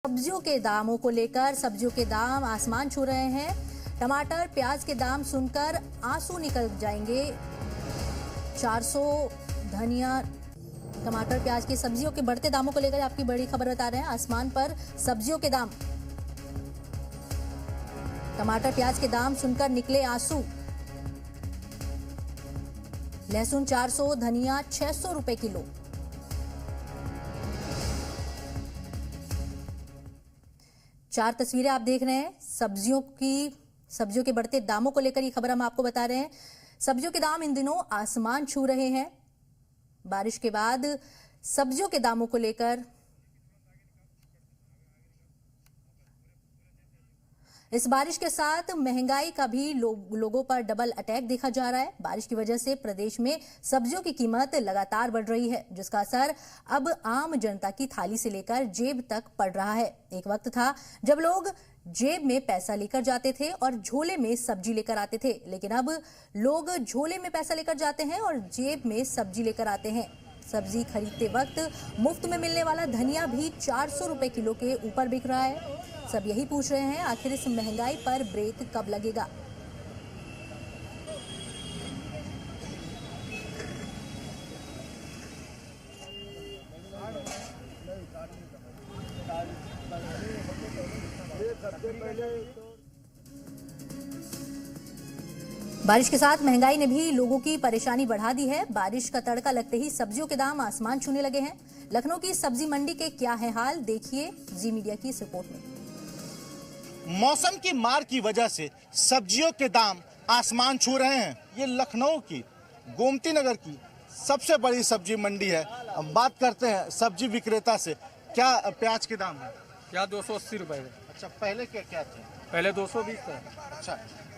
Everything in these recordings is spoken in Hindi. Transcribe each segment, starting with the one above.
सब्जियों के दामों को लेकर सब्जियों के दाम आसमान छू रहे हैं। टमाटर प्याज के दाम सुनकर आंसू निकल जाएंगे। 400 धनिया टमाटर प्याज की सब्जियों के बढ़ते दामों को लेकर आपकी बड़ी खबर बता रहे हैं। आसमान पर सब्जियों के दाम, टमाटर प्याज के दाम सुनकर निकले आंसू। लहसुन 400, धनिया 600 रुपए किलो। चार तस्वीरें आप देख रहे हैं सब्जियों के बढ़ते दामों को लेकर ये खबर हम आपको बता रहे हैं। सब्जियों के दाम इन दिनों आसमान छू रहे हैं। बारिश के बाद सब्जियों के दामों को लेकर इस बारिश के साथ महंगाई का भी लोगों पर डबल अटैक देखा जा रहा है। बारिश की वजह से प्रदेश में सब्जियों की कीमत लगातार बढ़ रही है, जिसका असर अब आम जनता की थाली से लेकर जेब तक पड़ रहा है। एक वक्त था जब लोग जेब में पैसा लेकर जाते थे और झोले में सब्जी लेकर आते थे, लेकिन अब लोग झोले में पैसा लेकर जाते हैं और जेब में सब्जी लेकर आते हैं। सब्जी खरीदते वक्त मुफ्त में मिलने वाला धनिया भी 400 रुपए किलो के ऊपर बिक रहा है। सब यही पूछ रहे हैं, आखिर इस महंगाई पर ब्रेक कब लगेगा। बारिश के साथ महंगाई ने भी लोगों की परेशानी बढ़ा दी है। बारिश का तड़का लगते ही सब्जियों के दाम आसमान छूने लगे हैं। लखनऊ की सब्जी मंडी के क्या है हाल, देखिए जी मीडिया की इस रिपोर्ट में। मौसम की मार की वजह से सब्जियों के दाम आसमान छू रहे हैं। ये लखनऊ की गोमती नगर की सबसे बड़ी सब्जी मंडी है। हम बात करते हैं सब्जी विक्रेता से। क्या प्याज के दाम है? क्या 280 रुपए है। अच्छा, पहले क्या थे? पहले 220 था। अच्छा,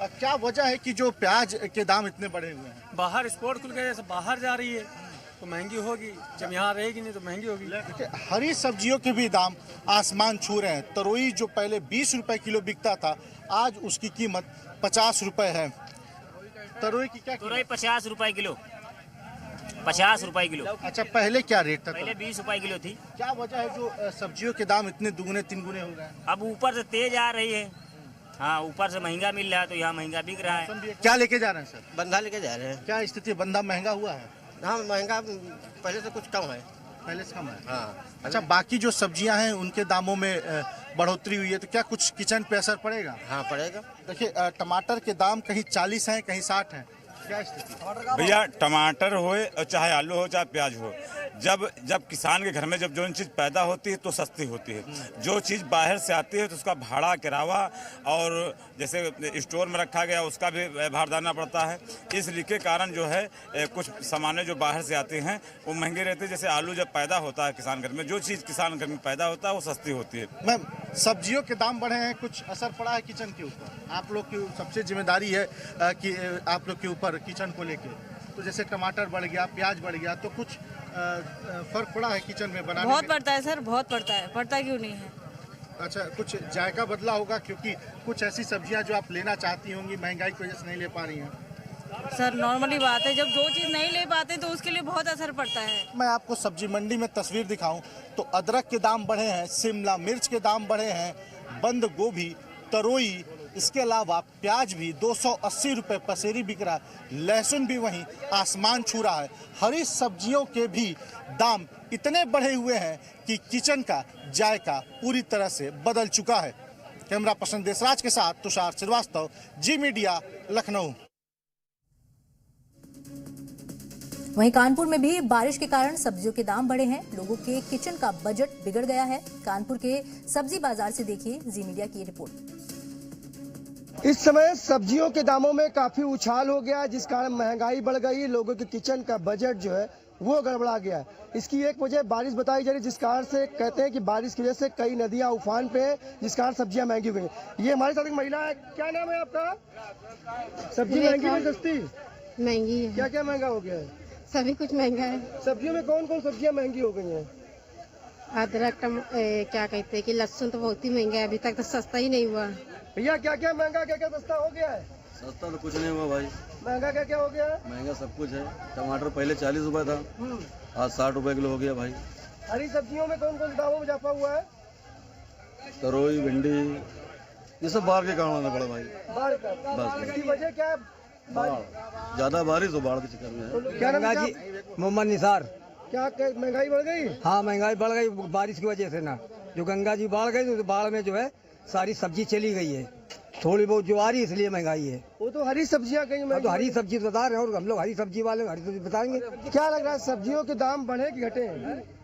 क्या वजह है कि जो प्याज के दाम इतने बढ़े हुए हैं? बाहर एक्सपोर्ट खुल गए, बाहर जा रही है तो महंगी होगी, जब यहाँ रहेगी नहीं तो महंगी होगी। हरी सब्जियों के भी दाम आसमान छू रहे हैं। तरोई जो पहले 20 रुपए किलो बिकता था, आज उसकी कीमत 50 रुपए है। तरोई की क्या? तरोई 50 रुपए किलो। 50 रुपए किलो। अच्छा, पहले क्या रेट था? पहले 20 रुपए किलो थी। क्या वजह है जो सब्जियों के दाम इतने दुगने तीन गुने हो गए? अब ऊपर से तेज आ रही है। हाँ, ऊपर से महंगा मिल रहा है तो यहाँ महंगा बिक रहा है। क्या लेके जा रहे हैं सर? बंधा लेके जा रहे हैं। क्या स्थिति, बंधा महंगा हुआ है? हाँ, महंगा पहले से कुछ कम है। पहले से कम है? हाँ। अच्छा, बाकी जो सब्जियां हैं उनके दामों में बढ़ोतरी हुई है, तो क्या कुछ किचन पे असर पड़ेगा? हाँ, पड़ेगा। देखिए, टमाटर के दाम कहीं 40 हैं, कहीं 60 हैं। क्या स्थिति? भैया, टमाटर हो चाहे आलू हो चाहे प्याज हो, जब किसान के घर में जब जो चीज़ पैदा होती है तो सस्ती होती है। जो चीज़ बाहर से आती है तो उसका भाड़ा किराया और जैसे स्टोर में रखा गया उसका भी भार देना पड़ता है। इसलिए के कारण जो है कुछ सामानें जो बाहर से आती हैं वो महंगे रहती है। जैसे आलू जब पैदा होता है किसान घर में, जो चीज़ किसान घर में पैदा होता है वो सस्ती होती है। मैम, सब्जियों के दाम बढ़े हैं, कुछ असर पड़ा है किचन के ऊपर? आप लोग की सबसे जिम्मेदारी है कि आप लोग के ऊपर किचन को लेके, तो जैसे टमाटर बढ़ गया, प्याज बढ़ गया, तो कुछ फर्क पड़ा है किचन में बनाने बहुत में? पड़ता है सर, बहुत पड़ता है। पड़ता क्यों नहीं है? अच्छा, कुछ जायका बदला होगा क्योंकि कुछ ऐसी सब्जियां जो आप लेना चाहती होंगी महंगाई की वजह से नहीं ले पा रही हैं। सर नॉर्मली बात है, जब जो चीज़ नहीं ले पाते तो उसके लिए बहुत असर पड़ता है। मैं आपको सब्जी मंडी में तस्वीर दिखाऊं तो अदरक के दाम बढ़े हैं, शिमला मिर्च के दाम बढ़े हैं, बंद गोभी, तरोई, इसके अलावा प्याज भी 280 रुपए पसेरी बिक रहा है। लहसुन भी वहीं आसमान छू रहा है। हरी सब्जियों के भी दाम इतने बढ़े हुए हैं कि किचन का जायका पूरी तरह से बदल चुका है। कैमरा पर्सन देसराज के साथ तुषार श्रीवास्तव, जी मीडिया, लखनऊ। वहीं कानपुर में भी बारिश के कारण सब्जियों के दाम बढ़े हैं। लोगों के किचन का बजट बिगड़ गया है। कानपुर के सब्जी बाजार से देखिए जी मीडिया की रिपोर्ट। इस समय सब्जियों के दामों में काफी उछाल हो गया, जिस कारण महंगाई बढ़ गई। लोगों के किचन का बजट जो है वो गड़बड़ा गया। इसकी एक वजह बारिश बताई जा रही है, जिस कारण से कहते हैं कि बारिश की वजह से कई नदियां उफान पे हैं, जिस कारण सब्जियां महंगी हो गई। ये हमारे साथ एक महिला है, क्या नाम है आपका? सब्जी महंगी है सस्ती? महंगी है। क्या क्या महंगा हो गया है? सभी कुछ महंगा है। सब्जियों में कौन कौन सब्जियां महंगी हो गई हैं? अदरक क्या कहते हैं कि लहसुन तो बहुत ही महंगा है, अभी तक तो सस्ता ही नहीं हुआ। भैया, क्या क्या महंगा, क्या क्या सस्ता हो गया है? सस्ता तो कुछ नहीं हुआ भाई। महंगा क्या क्या हो गया है? महंगा सब कुछ है। टमाटर पहले 40 रुपए था, आज 60 रुपए किलो हो गया भाई। हरी सब्जियों में कौन कौन दामों में इजाफा हुआ है? तरोई भिंडी ये सब बाढ़ के कारण आना पड़ा भाई। बाढ़ का बस इसकी वजह क्या है? बाढ़ ज्यादा बारिश हो बाढ़ के चक्कर में है। क्या नाम जी मोहम्मद निसार। क्या महंगाई बढ़ गई? हाँ महंगाई बढ़ गई बारिश की वजह से ना, जो गंगा जी बाढ़ गई तो बाढ़ में जो है सारी सब्जी चली गई है, थोड़ी बहुत जो आ रही इसलिए महंगाई है। वो तो हरी सब्जियां कहीं तो हरी सब्जी बता रहे हैं और हम लोग हरी सब्जी वाले हरी सब्जी बताएंगे। क्या लग रहा है सब्जियों के दाम बढ़े कि घटे?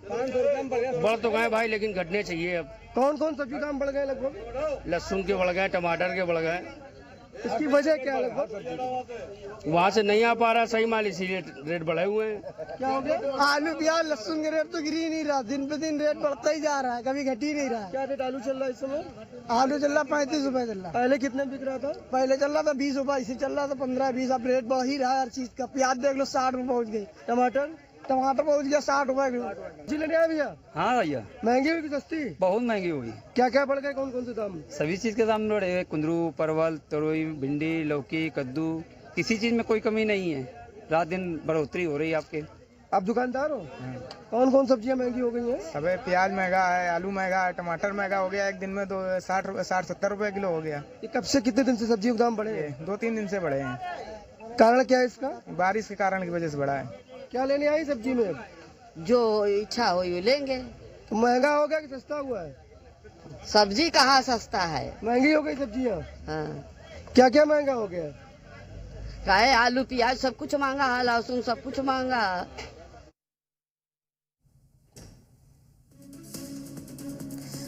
500 रुपये बढ़ तो गए भाई, लेकिन घटने चाहिए। अब कौन कौन सब्जी दाम बढ़ गए लगभग? लहसुन के बढ़ गए, टमाटर के बढ़ गए। इसकी वजह क्या है लगभग? वहाँ से नहीं आ पा रहा सही माल, इसीलिए रेट बढ़े हुए हैं। क्या हो गया? आलू प्याज लहसुन के रेट तो गिर ही नहीं रहा, दिन पे दिन रेट बढ़ता ही जा रहा है, कभी घट ही नहीं रहा। क्या रेट आलू चल रहा है इस समय? आलू चल रहा 35 रुपए चल रहा। पहले कितने बिक रहा था? पहले चल रहा था 20 रुपए, इसे चल रहा था 15-20। अब रेट बढ़ ही रहा है हर चीज का। प्याज देख लो 60 रुपए पहुँच गई। टमाटर पहुँच गया 60 रुपए किलो। जी लेने आए भैया? हाँ भैया, महंगी हुई कि सस्ती? बहुत महंगी हुई। क्या क्या बढ़ गए? कौन कौन से दाम? सभी चीज के दाम बढ़े हुए, कुंदरू, परवल, तरोई, भिंडी, लौकी, कद्दू, किसी चीज में कोई कमी नहीं है। रात दिन बढ़ोतरी हो रही है आपके। आप दुकानदार हो? कौन कौन सब्जियां महंगी हो गई हैं? अबे प्याज महंगा है, आलू महंगा है, टमाटर महंगा हो गया। एक दिन में तो 60-70 रुपए किलो हो गया। ये कब से कितने दिन से सब्जियों के दाम बढ़े हैं? 2-3 दिन से बढ़े हैं। कारण क्या है इसका? बारिश के कारण की वजह से बढ़ा है। क्या लेने आई सब्जी में? जो इच्छा हो वो लेंगे। तो महंगा हो गया कि सस्ता हुआ है? सब्जी कहाँ सस्ता है? महंगी हो गई सब्जियां। हाँ। क्या क्या महंगा हो गया? काहे आलू प्याज सब कुछ महंगा है, लहसुन सब कुछ महंगा है।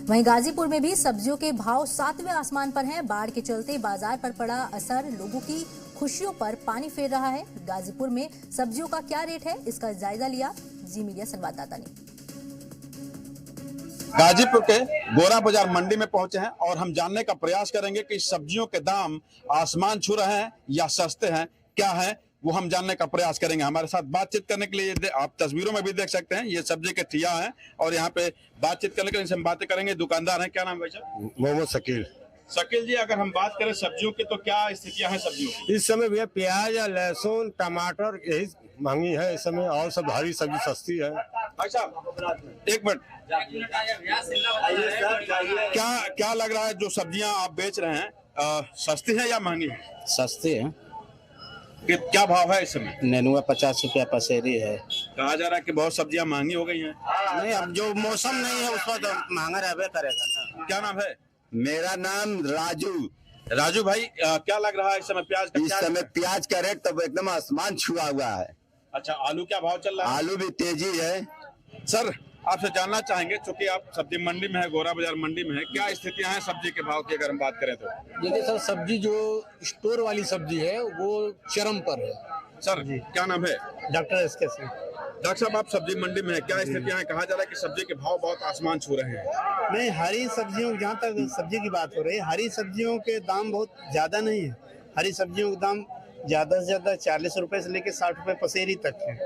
वहीं गाजीपुर में भी सब्जियों के भाव 7वें आसमान पर हैं। बाढ़ के चलते बाजार पर पड़ा असर लोगों की खुशियों पर पानी फेर रहा है। गाजीपुर में सब्जियों का क्या रेट है, इसका जायजा लिया जी मीडिया संवाददाता ने। गाजीपुर के गोरा बाजार मंडी में पहुंचे हैं और हम जानने का प्रयास करेंगे कि सब्जियों के दाम आसमान छू रहे हैं या सस्ते हैं, क्या है वो हम जानने का प्रयास करेंगे। हमारे साथ बातचीत करने के लिए आप तस्वीरों में भी देख सकते हैं, ये सब्जी के ठिया हैं और यहाँ पे बातचीत करने के लिए हम बातें करेंगे। दुकानदार हैं, क्या नाम है भाई साहब? मोहम्मद शकील। शकील जी, अगर हम बात करें सब्जियों की तो क्या स्थितियां हैं सब्जियों की? इस समय भैया प्याज लहसुन टमाटर यही महंगी है इस समय, और सब हरी सब्जी सस्ती है। भाई साहब एक मिनट, क्या लग रहा है जो सब्जियां आप बेच रहे हैं सस्ती है या महंगी है? सस्ती है। क्या भाव है इस समय? नेनुआ 50 रुपया पसेरी है। कहा जा रहा है कि बहुत सब्जियां महंगी हो गई हैं। नहीं, अब जो मौसम नहीं है उस पर तो महंगा रहबे करेगा ना। क्या नाम है? मेरा नाम राजू। राजू भाई, क्या लग रहा है इस समय प्याज का? इस समय प्याज का रेट तो एकदम आसमान छुआ हुआ है। अच्छा, आलू क्या भाव चल रहा है? आलू भी तेजी है। सर आपसे जानना चाहेंगे, चूंकि आप सब्जी मंडी में है, गोरा बाजार मंडी में है, क्या स्थितियां हैं सब्जी के भाव की अगर हम बात करें तो? देखिए सर, सब्जी जो स्टोर वाली सब्जी है वो चरम पर है। सर क्या नाम है? Doctor SK Singh. डॉक्टर साहब, आप सब्जी मंडी में है, क्या स्थितियां हैं? कहा जा रहा है कि सब्जी के भाव बहुत आसमान छू रहे हैं। नहीं, हरी सब्जियों, जहाँ तक सब्जी की बात हो रही है, हरी सब्जियों के दाम बहुत ज्यादा नहीं है। हरी सब्जियों का दाम ज्यादा से ज्यादा 40 रुपए से लेकर 60 रुपए पसेरी तक है।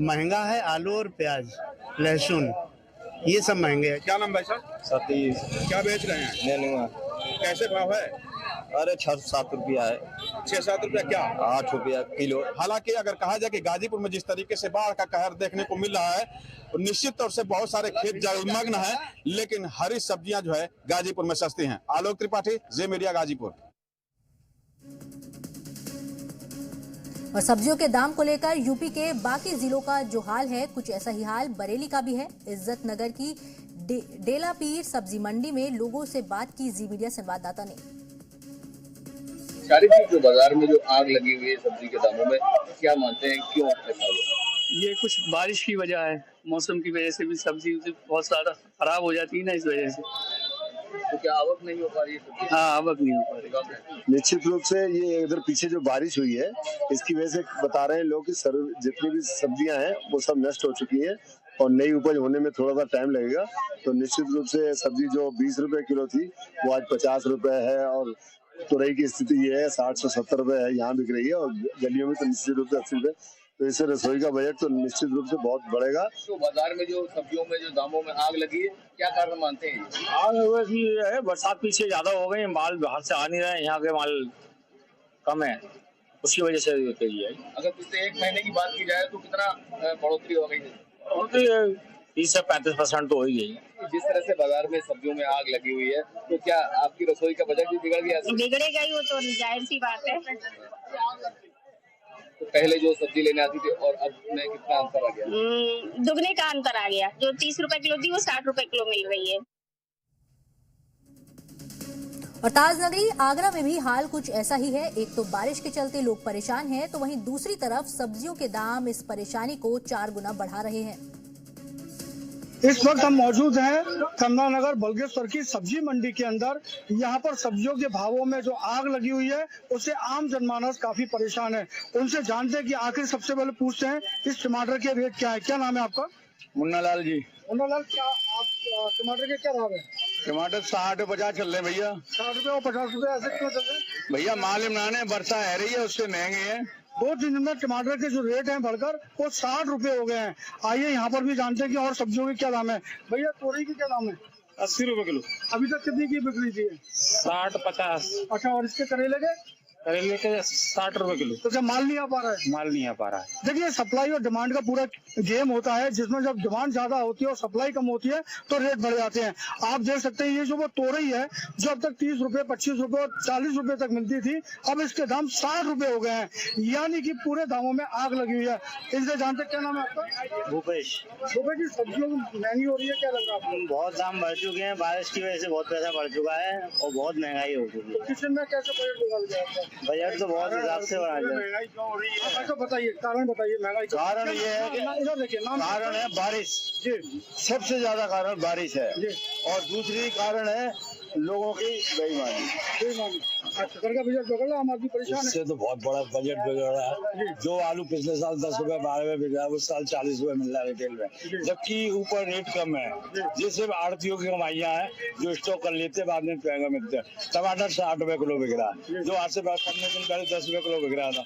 महंगा है आलू और प्याज, लहसुन, ये सब महंगे हैं। क्या नाम भाई साहब? सतीश। क्या बेच रहे हैं? नेनुआ। कैसे भाव है? अरे 6-7 रुपया है। 6-7 रुपया क्या? 8 रुपया किलो। हालांकि अगर कहा जाए कि गाजीपुर में जिस तरीके से बाढ़ का कहर देखने को मिल रहा है, तो निश्चित तौर से बहुत सारे खेत जलमग्न है, लेकिन हरी सब्जियां जो है गाजीपुर में सस्ती हैं। आलोक त्रिपाठी, जी मीडिया, गाजीपुर। और सब्जियों के दाम को लेकर यूपी के बाकी जिलों का जो हाल है, कुछ ऐसा ही हाल बरेली का भी है। इज्जत नगर की डेला पीर सब्जी मंडी में लोगों से बात की जी मीडिया संवाददाता ने। जो बाजार में जो आग लगी हुई है सब्जी के दामों में, क्या मानते हैं क्यों ऐसा हुआ? ये कुछ बारिश की वजह है, मौसम की वजह से भी सब्जी बहुत ज्यादा खराब हो जाती है ना, इस वजह से। तो क्या आवक नहीं हो पा रही है? हाँ, आवक नहीं हो पा रही। निश्चित रूप से ये इधर पीछे जो बारिश हुई है इसकी वजह से बता रहे हैं लोग कि जितनी भी सब्जियां हैं वो सब नष्ट हो चुकी हैं और नई उपज होने में थोड़ा सा टाइम लगेगा। तो निश्चित रूप से सब्जी जो 20 रुपए किलो थी वो आज 50 रुपए है और तुरई की स्थिति ये है 60 से 70 रुपए है, यहाँ बिक रही है और गलियों में तो निश्चित रूप से 80 रुपए। तो इससे रसोई का बजट तो निश्चित रूप से बहुत बढ़ेगा। तो बाजार में जो सब्जियों में जो दामों में आग लगी है, क्या कारण मानते हैं? आग वैसी है, बरसात पीछे ज्यादा हो गई, माल बाहर से आ नहीं रहे, यहाँ के माल कम है, उसकी वजह से तेजी है। अगर पिछले 1 महीने की बात की जाए तो कितना बढ़ोतरी हो गई है? बढ़ोतरी 30 से 35% तो हो ही गई। जिस तरह से बाजार में सब्जियों में आग लगी हुई है, तो क्या आपकी रसोई का बजट भी बिगड़ गया? बिगड़ेगा ही, वो तो जाहिर सी बात है। तो पहले जो सब्जी लेने आती थी और अब में कितना अंतर आ गया? दुगने का अंतर आ गया। जो 30 रुपए किलो थी वो 60 रुपए किलो मिल रही है। और ताजनगरी आगरा में भी हाल कुछ ऐसा ही है। एक तो बारिश के चलते लोग परेशान हैं, तो वहीं दूसरी तरफ सब्जियों के दाम इस परेशानी को 4 गुना बढ़ा रहे हैं। इस वक्त हम मौजूद हैं कमला नगर बलगेश्वर की सब्जी मंडी के अंदर। यहाँ पर सब्जियों के भावों में जो आग लगी हुई है उससे आम जनमानस काफी परेशान है। उनसे जानते हैं कि आखिर सबसे पहले पूछते हैं इस टमाटर के रेट क्या है। क्या नाम है आपका? मुन्ना लाल जी। मुन्ना लाल, क्या आप टमाटर के क्या भाव है? टमाटर 60 50 चल रहे भैया। 60 रुपए और 50 रुपए ऐसे क्यों चल रहे हैं भैया? माल इमरान वर्षा है रही है, उससे महंगे हैं। 2-3 दिन में टमाटर के जो रेट हैं बढ़कर वो 60 रुपए हो गए हैं। आइए यहाँ पर भी जानते हैं कि और सब्जियों के क्या दाम है। भैया तोरई की क्या दाम है? 80 रुपए किलो। अभी तक कितनी की बिक रही थी? 60 50। अच्छा, और इसके करेले के? करेले के 60 रुपए किलो। तो क्या माल नहीं आ पा रहा है? माल नहीं आ पा रहा है। देखिए, सप्लाई और डिमांड का पूरा गेम होता है, जिसमें जब डिमांड ज्यादा होती है और सप्लाई कम होती है तो रेट बढ़ जाते हैं। आप देख सकते हैं ये जो वो तोरई है जो अब तक 30 रुपए 25 रुपए और 40 रुपए तक मिलती थी, अब इसके दाम 60 रुपए हो गए हैं। यानी कि पूरे दामों में आग लगी हुई है। इनसे जानते क्या नाम है आपका? भूपेश। भूपेश जी, सब्जियों महंगी हो रही है, क्या लग रहा है आपको? बहुत दाम बढ़ चुके हैं, बारिश की वजह से बहुत पैसा बढ़ चुका है और बहुत महंगाई हो चुकी है। किचन में कैसे बजट निकाल गया? बजट तो बहुत हिसाब से बना दिया। महंगाई क्यों हो रही है? अच्छा बताइए, कारण बताइए महंगाई। कारण ये है कि इधर देखिए, कारण है बारिश जी। सबसे ज्यादा कारण बारिश है जी। और दूसरी कारण है लोगों की बेईमानी। अच्छा, घर का बजट बिगड़ रहा है, आम आदमी परेशान है। इससे तो बहुत बड़ा बजट बिगड़ रहा है। जो आलू पिछले साल 10 रुपए 12 रुपए बिक रहा है, उस साल 40 रुपए मिल रहा है रिटेल में, जबकि ऊपर रेट कम है। ये सिर्फ आड़तियों की कमाइयाँ हैं जो स्टॉक कर लेते हैं, बाद में महंगा मिलते हैं। टमाटर 60 रुपए किलो बिक रहा है, जो आज से 15 दिन पहले 10 रुपए किलो बिक रहा था।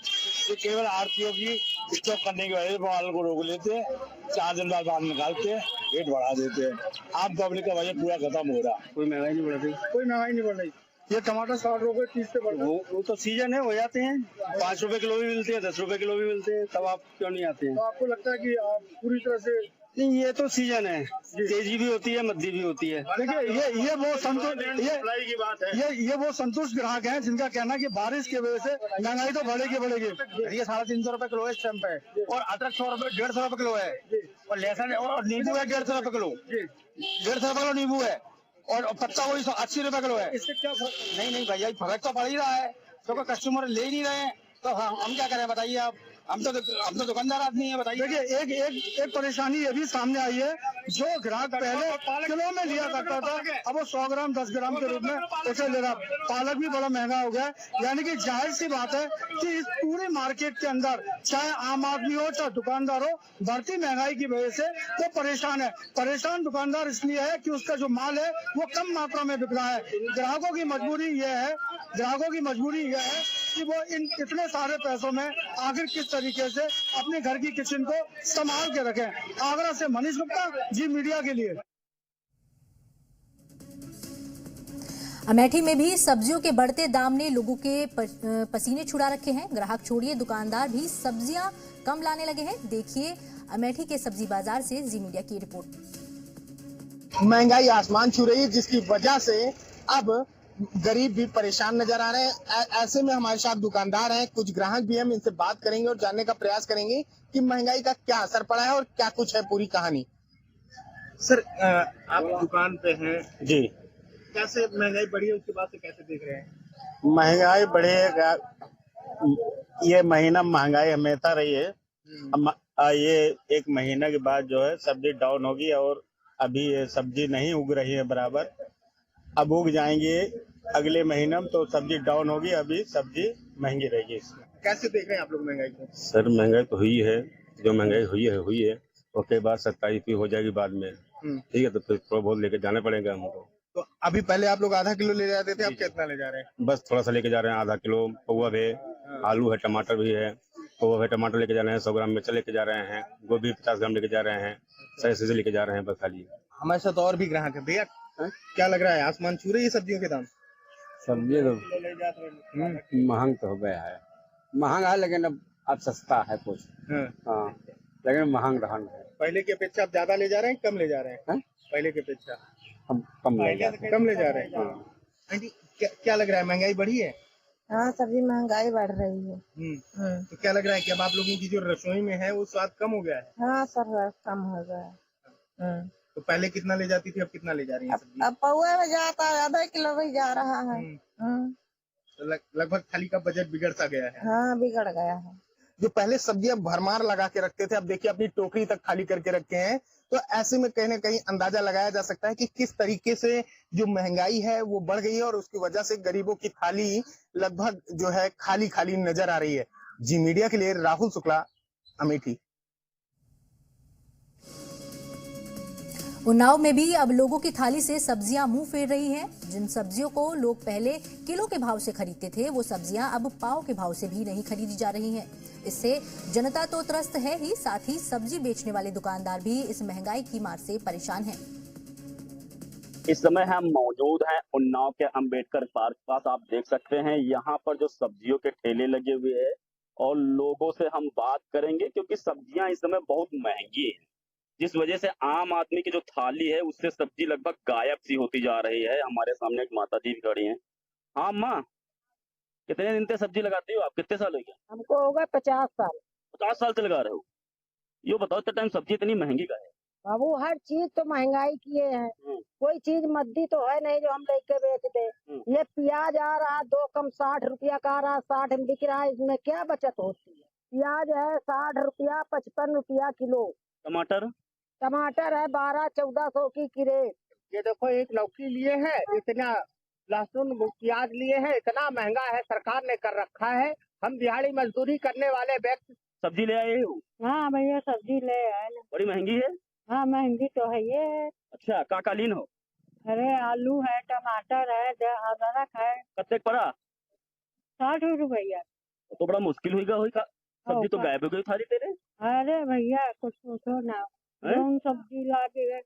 ये केवल आड़तियों की स्टॉक करने की वजह से माल को रोक लेते हैं, 4 दिन बाद निकालते हैं, रेट बढ़ा देते हैं। आम पब्लिक का बजट पूरा खत्म हो रहा है। कोई महंगाई नहीं बढ़ रही। कोई महंगाई नहीं बढ़ रही। ये टमाटर 60 रुपए 30 से बढ़ रहा है। वो तो सीजन है, हो जाते हैं। 5 रुपए किलो भी मिलते हैं, 10 रुपए किलो भी मिलते हैं, तब आप क्यों नहीं आते हैं? तो आपको लगता है कि आप पूरी तरह से? नहीं, ये तो सीजन है, तेजी भी होती है, मद्दी भी होती है। देखिए, ये वो संतुष्ट ग्राहक हैं जिनका कहना है कि बारिश की वजह से महंगाई तो बढ़ेगी। ये 350 रुपए किलो है इस टाइम पे, और अदरक 150 रुपए किलो है, और लहसुन और नींबू है 150 रुपए किलो। 150 रुपए किलो नींबू है, और पत्ता गोभी 80 रुपए किलो है। इससे क्या फर्क? नहीं भैया, फर्क तो पड़ ही रहा है, तो कस्टमर ले ही नहीं रहे हैं, तो हम क्या करें बताइए आप? हम तो दुकानदार आदमी है, बताइए। देखिए, एक परेशानी ये भी सामने आई है, जो ग्राहक पहले किलो में लिया करता था, अब वो 100 ग्राम 10 ग्राम के रूप में उसे ले रहा। पालक भी बड़ा महंगा हो गया है। यानी कि जाहिर सी बात है कि इस पूरे मार्केट के अंदर चाहे आम आदमी हो चाहे दुकानदार हो, बढ़ती महंगाई की वजह से वो परेशान है। परेशान दुकानदार इसलिए है कि उसका जो माल है वो कम मात्रा में बिक रहा है। ग्राहकों की मजबूरी यह है कि वो इन इतने सारे पैसों में आखिर किस तरीके से अपने घर की किचन को संभाल के रखें। आगरा से मनीष गुप्ता, जी मीडिया के लिए। अमेठी में भी सब्जियों के बढ़ते दाम ने लोगों के पसीने छुड़ा रखे हैं। ग्राहक छोड़िए, दुकानदार भी सब्जियां कम लाने लगे हैं। देखिए अमेठी के सब्जी बाजार से जी मीडिया की रिपोर्ट। महंगाई आसमान छू रही है, जिसकी वजह से अब गरीब भी परेशान नजर आ रहे हैं। ऐसे में हमारे साथ दुकानदार हैं, कुछ ग्राहक भी, हम इनसे बात करेंगे और जानने का प्रयास करेंगे कि महंगाई का क्या असर पड़ा है और क्या कुछ है पूरी कहानी। सर, आप दुकान पे हैं जी, कैसे महंगाई बढ़ी है उसके बाद से कैसे देख रहे हैं? महंगाई बढ़ेगा, ये महीना महंगाई हमेशा रही है। ये एक महीना के बाद जो है सब्जी डाउन होगी, और अभी ये सब्जी नहीं उग रही है बराबर, अब उग जाएंगे अगले महीने में, तो सब्जी डाउन होगी, अभी सब्जी महंगी रहेगी। कैसे देख रहे हैं आप लोग महंगाई को? सर, महंगाई तो हुई है, जो महंगाई हुई है उसके बाद 27 होगी जाएगी बाद में, ठीक है, तो फिर थोड़ा बहुत लेके जाना पड़ेगा हमको। तो अभी पहले आप लोग आधा किलो ले जाते थे, अब कितना ले जा रहे हैं? बस थोड़ा सा लेके जा रहे हैं, आधा किलो पौवा है, आलू है, टमाटर भी है, पौवा है, टमाटर लेके जा रहे हैं, 100 ग्राम मिर्च लेके जा रहे हैं, गोभी 50 ग्राम लेके जा रहे हैं, सही से लेके जा रहे हैं बस खाली। हमारे साथ और भी ग्राहक है। भैया, क्या लग रहा है, आसमान छू रही है सब्जियों के दाम? सब्जी तो महंग तो हो गया है, महंगा है, लेकिन अब सस्ता है कुछ। हाँ, लेकिन महंग रहा है। पहले की अपेक्षा आप ज्यादा ले जा रहे हैं, कम ले जा रहे हैं? पहले की अपेक्षा हम कम ले जा रहे हैं। कम ले जा रहे हैं। आंटी क्या लग रहा है, महंगाई बढ़ी है? हाँ, सब्जी महंगाई बढ़ रही है। तो क्या लग रहा है कि अब आप लोगों की जो रसोई में है वो स्वाद कम हो गया है? हाँ सर, कम हो गया है। तो पहले कितना ले जाती थी, अब कितना ले जा रही है सब्जी? अब पौवा में जाता है, आधा किलो भी जा रहा है। तो लगभग थाली का बजट बिगड़ सा गया है। हाँ, बिगड़ गया है। जो पहले सब्जियां भरमार लगा के रखते थे, अब देखिए अपनी टोकरी तक खाली करके रखे हैं। तो ऐसे में कहीं ना कहीं अंदाजा लगाया जा सकता है कि किस तरीके से जो महंगाई है वो बढ़ गई है और उसकी वजह से गरीबों की थाली लगभग जो है खाली खाली नजर आ रही है। जी मीडिया के लिए राहुल शुक्ला, अमेठी। उन्नाव में भी अब लोगों की थाली से सब्जियां मुंह फेर रही हैं। जिन सब्जियों को लोग पहले किलो के भाव से खरीदते थे, वो सब्जियां अब पाव के भाव से भी नहीं खरीदी जा रही हैं। इससे जनता तो त्रस्त है ही, साथ ही सब्जी बेचने वाले दुकानदार भी इस महंगाई की मार से परेशान हैं। इस समय हम मौजूद हैं उन्नाव के अंबेडकर पार्क पास। आप देख सकते हैं यहाँ पर जो सब्जियों के ठेले लगे हुए हैं और लोगों से हम बात करेंगे, क्योंकि सब्जियां इस समय बहुत महंगी है, जिस वजह से आम आदमी की जो थाली है उससे सब्जी लगभग गायब सी होती जा रही है। हमारे सामने एक माता जी भी खड़ी हैं। हाँ माँ, कितने दिन से सब्जी लगाती हो आप? कितने साल हो गए? हमको हो गए 50 साल। 50 साल से लगा रहे हो? ये बताओ, इतना टाइम सब्जी इतनी महंगी का है? बाबू, हर चीज तो महंगाई किए हैं। कोई चीज मद्दी तो है नहीं जो हम लेके बेच दे। ये प्याज आ रहा 2 कम 60 रुपया का आ रहा, 60 में बिक रहा है। इसमें क्या बचत होती है? प्याज है 60 रुपया, 55 रुपया किलो। टमाटर है 1200-1400 की क्रेट। ये देखो, एक लौकी लिए है, इतना लहसुन प्याज लिए हैं, इतना महंगा है सरकार ने कर रखा है। हम दिहाड़ी मजदूरी करने वाले व्यक्ति सब्जी ले आए हो? हाँ भैया, सब्जी ले आए। बड़ी महंगी है? हाँ, महंगी तो है ये। अच्छा, का कालीन हो? अरे आलू है, टमाटर है, अदरक है। कत्ते पड़ा? 60 रुपया। तो बड़ा मुश्किल हुई का सब्जी तो गायब हो गई थाली तेरे। अरे भैया, कुछ पूछो ना, कौन सब्जी लागे है?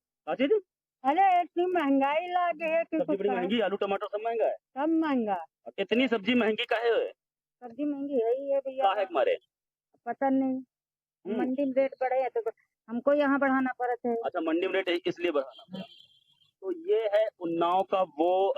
अरे इतनी महंगाई लागे है कि सब्जी बड़ी महंगी, आलू टमाटर सब महंगा है। सब महंगा। इतनी सब्जी महंगी काहे है? सब्जी महंगी है ही है भैया। काहे मारे? पता नहीं, मंडी में रेट बढ़े है तो हमको यहाँ बढ़ाना पड़ता है। अच्छा, मंडी में रेट इसलिए बढ़ाना पड़ा। तो ये है उन्नाव का वो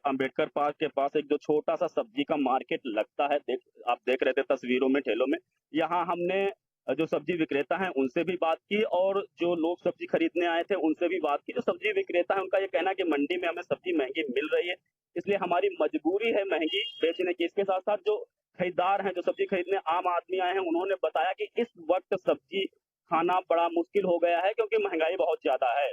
अंबेडकर पार्क के पास एक जो छोटा सा सब्जी का मार्केट लगता है। आप देख रहे थे तस्वीरों में, ठेलों में। यहाँ हमने जो सब्जी विक्रेता हैं उनसे भी बात की और जो लोग सब्जी खरीदने आए थे उनसे भी बात की। जो सब्जी विक्रेता है उनका ये कहना है कि मंडी में हमें सब्जी महंगी मिल रही है, इसलिए हमारी मजबूरी है महंगी बेचने की। इसके साथ साथ जो खरीदार हैं, जो सब्जी खरीदने आम आदमी आए हैं, उन्होंने बताया कि इस वक्त सब्जी खाना बड़ा मुश्किल हो गया है क्योंकि महंगाई बहुत ज्यादा है।